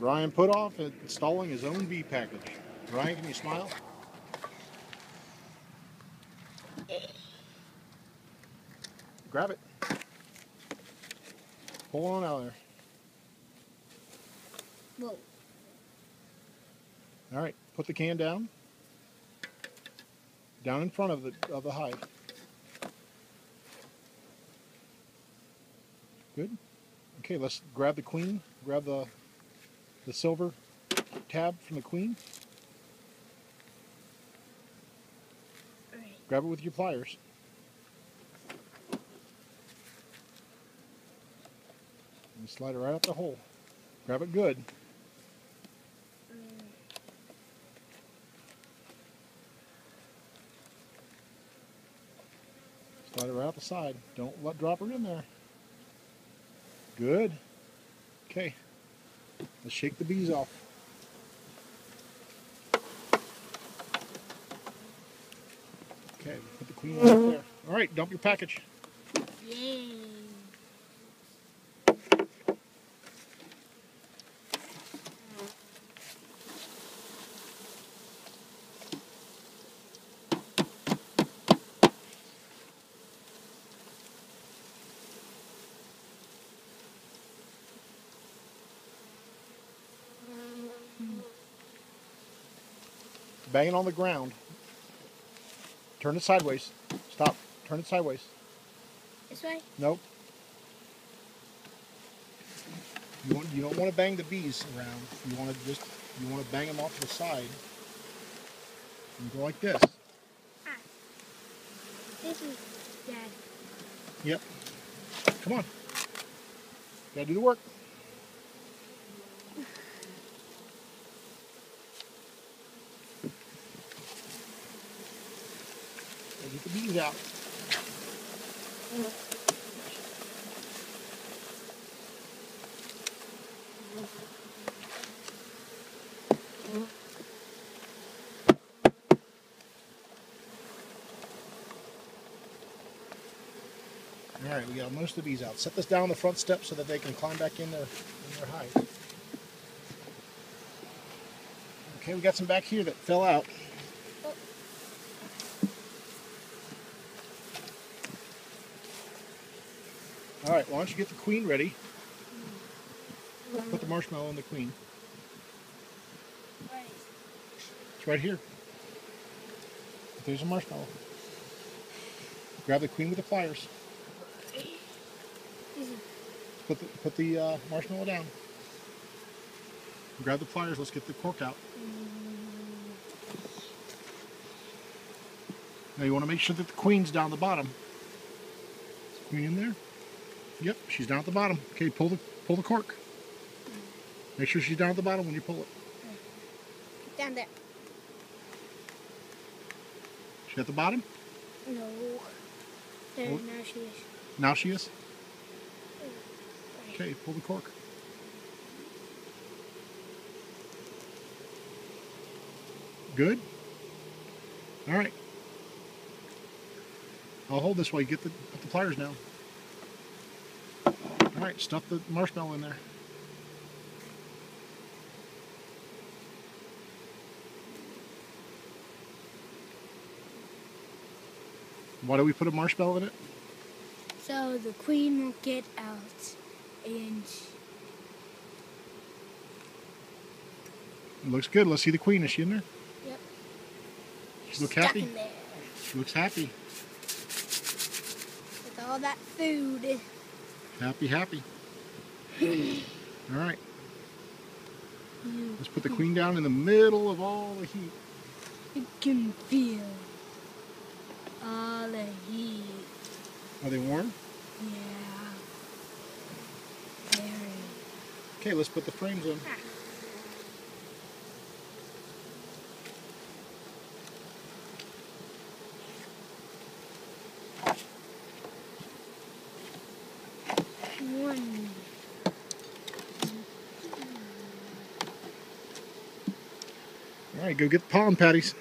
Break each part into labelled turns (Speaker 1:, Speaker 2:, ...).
Speaker 1: Ryan put off installing his own bee package. Ryan, can you smile? Grab it. Pull on out of there.
Speaker 2: Whoa.
Speaker 1: All right, put the can down. Down in front of the hive. Good. Okay, let's grab the queen. Grab the silver tab from the queen.
Speaker 2: All right.
Speaker 1: Grab it with your pliers. And slide it right up the hole. Grab it good. Slide it right out the side. Don't drop her in there. Good. Okay. Let's shake the bees off. Okay, put the queen right there. All right, dump your package.
Speaker 2: Yay.
Speaker 1: Bang it on the ground. Turn it sideways. Stop. Turn it sideways.
Speaker 2: This way?
Speaker 1: Nope. You don't want to bang the bees around. You want to bang them off to the side. And go like this.
Speaker 2: Ah. This is Dad.
Speaker 1: Yep. Come on. Gotta do the work. Get the bees out. All right, we got most of the bees out. Set this down on the front step so that they can climb back in their hive. Okay, we got some back here that fell out. All right, why don't you get the queen ready? Put the marshmallow in the queen.
Speaker 2: Right.
Speaker 1: It's right here. There's a marshmallow. Grab the queen with the pliers. Put the marshmallow down. Grab the pliers. Let's get the cork out. Now you want to make sure that the queen's down the bottom. Is the queen in there? Yep, she's down at the bottom. Okay, pull the cork. Make sure she's down at the bottom when you pull it.
Speaker 2: Down there.
Speaker 1: She at the bottom?
Speaker 2: No. There,
Speaker 1: Oh.
Speaker 2: now she is.
Speaker 1: Now she is? Okay, pull the cork. Good? All right. I'll hold this while you put the pliers down. All right, stuff the marshmallow in there. Why do we put a marshmallow in it?
Speaker 2: So the queen will get out and
Speaker 1: It looks good. Let's see the queen. Is she in there?
Speaker 2: yep.
Speaker 1: She look
Speaker 2: Stuck
Speaker 1: happy?
Speaker 2: in there
Speaker 1: She looks happy.
Speaker 2: with all that food.
Speaker 1: Happy, happy. All right. Let's put the queen down in the middle of all the heat.
Speaker 2: You can feel all the heat.
Speaker 1: Are they warm?
Speaker 2: Yeah. Very.
Speaker 1: Okay, let's put the frames in.
Speaker 2: One.
Speaker 1: All right, go get the pollen patties.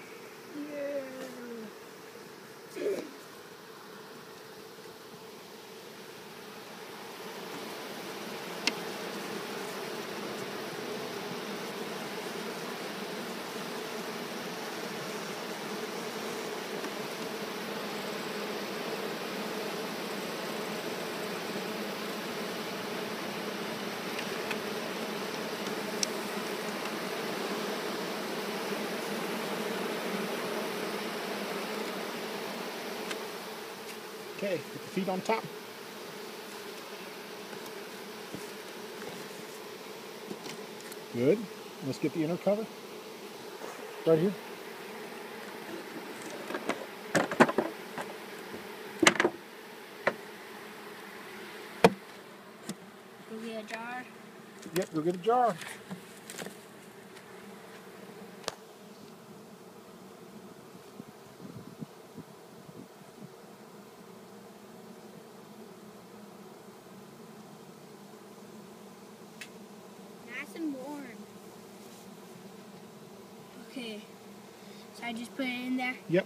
Speaker 1: Okay, put the feet on top. Good. Let's get the inner cover. Right here.
Speaker 2: Go get a jar.
Speaker 1: Yep, go get a jar.
Speaker 2: Nice and warm. Okay. So I just put it in there?
Speaker 1: Yep.